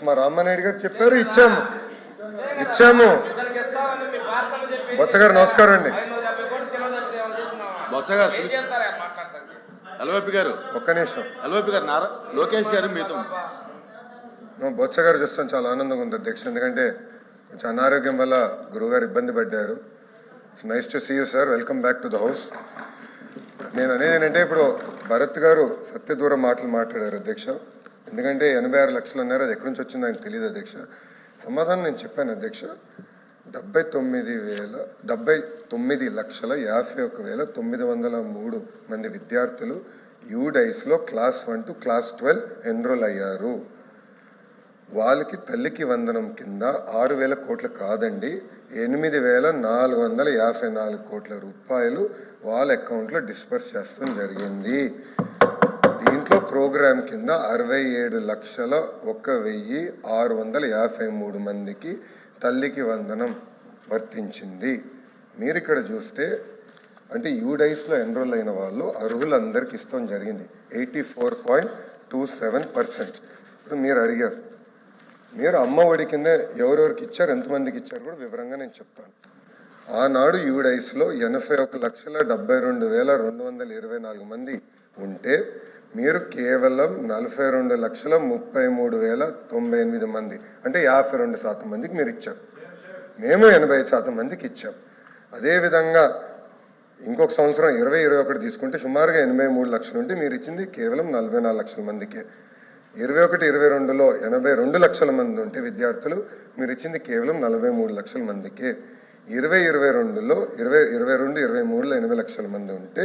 మా రామానాయుడు గారు చెప్పారు, ఇచ్చాము. బొత్స గారు నమస్కారం అండి. బొత్స గారు ఎల్వైపి గారు ఒక్క నిమిషం. ఎల్వైపి గారు లోకేష్ గారు మీతో బొత్స గారు చూస్తాను చాలా ఆనందంగా ఉంది అధ్యక్ష, ఎందుకంటే కొంచెం అనారోగ్యం వల్ల గురువు గారు ఇబ్బంది పడ్డారు. It's nice to see you sir, welcome back to the house. నేను అనేది ఏంటంటే ఇప్పుడు భరత్ గారు సత్యదూరం మాటలు మాట్లాడారు అధ్యక్ష. ఎందుకంటే 86 లక్షలు అన్నారు, అది ఎక్కడి నుంచి వచ్చిందో ఆయన తెలియదు అధ్యక్ష. సమాధానం నేను చెప్పాను అధ్యక్ష. 79,51,903 మంది విద్యార్థులు యూడైస్లో క్లాస్ 1 to క్లాస్ 12 ఎన్రోల్ అయ్యారు. వాళ్ళకి తల్లికి వందనం కింద 6,000 కోట్లు కాదండి, 8,454 కోట్ల రూపాయలు వాళ్ళ అకౌంట్లో డిస్పర్స్ చేస్తాం జరిగింది. దీంట్లో ప్రోగ్రామ్ కింద 67,01,653 మందికి తల్లికి వందనం వర్తించింది. మీరు ఇక్కడ చూస్తే అంటే యూడైస్లో ఎన్రోల్ అయిన వాళ్ళు అర్హులందరికీ ఇస్తాం జరిగింది 84.27%. ఇప్పుడు మీరు అడిగారు, మీరు అమ్మ ఒడి కింద ఎవరెవరికి ఇచ్చారు, ఎంతమందికి ఇచ్చారు కూడా వివరంగా నేను చెప్తాను. ఆనాడు యూడైస్లో 81,72,224 మంది ఉంటే మీరు కేవలం 42,33,098 మంది అంటే 52% మందికి మీరు ఇచ్చారు. మేము 85% మందికి ఇచ్చాం. అదేవిధంగా ఇంకొక సంవత్సరం 2021 తీసుకుంటే సుమారుగా 83 లక్షలు ఉంటే మీరు ఇచ్చింది కేవలం 44 లక్షల మందికే. 21-22లో 82 లక్షల మంది ఉంటే విద్యార్థులు మీరు ఇచ్చింది కేవలం 43 లక్షల మందికే. 2022లో 22-23లో 80 లక్షల మంది ఉంటే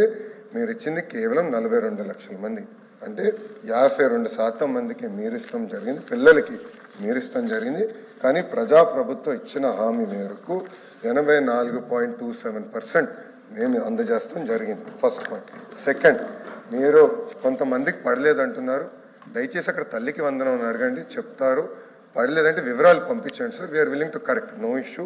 మీరు ఇచ్చింది కేవలం 42 లక్షల మంది అంటే 52% మందికి మీరు ఇష్టం జరిగింది, పిల్లలకి మీరు ఇష్టం జరిగింది. కానీ ప్రజాప్రభుత్వం ఇచ్చిన హామీ మేరకు 84.27% మేము అందజేస్తాం జరిగింది. First point. సెకండ్, మీరు కొంతమందికి పడలేదంటున్నారు, దయచేసి అక్కడ తల్లికి వందనం అడగండి, చెప్తారు. పడలేదంటే వివరాలు పంపించండి sir, we are willing to correct, no issue.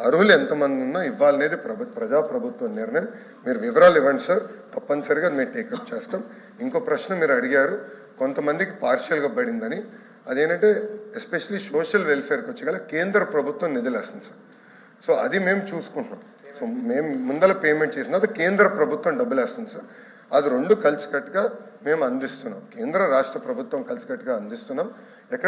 అర్హులు ఎంతమంది ఉన్నా ఇవ్వాలనేది ప్రజాప్రభుత్వ నిర్ణయం. మీరు వివరాలు ఇవ్వండి సార్, తప్పనిసరిగా మేము టేకప్ చేస్తాం. ఇంకో ప్రశ్న మీరు అడిగారు, కొంతమందికి పార్షియల్గా పడిందని. అదేంటంటే ఎస్పెషలీ సోషల్ వెల్ఫేర్కి వచ్చి గల కేంద్ర ప్రభుత్వం నిధులు వేస్తుంది సార్. సో అది మేము చూసుకుంటున్నాం. సో మేము ముందల పేమెంట్ చేసిన అది కేంద్ర ప్రభుత్వం డబ్బులు వేస్తుంది సార్. అది రెండు కలిసికట్టుగా మేము అందిస్తున్నాం, కేంద్ర రాష్ట్ర ప్రభుత్వం కలిసికట్టుగా అందిస్తున్నాం. ఎక్కడ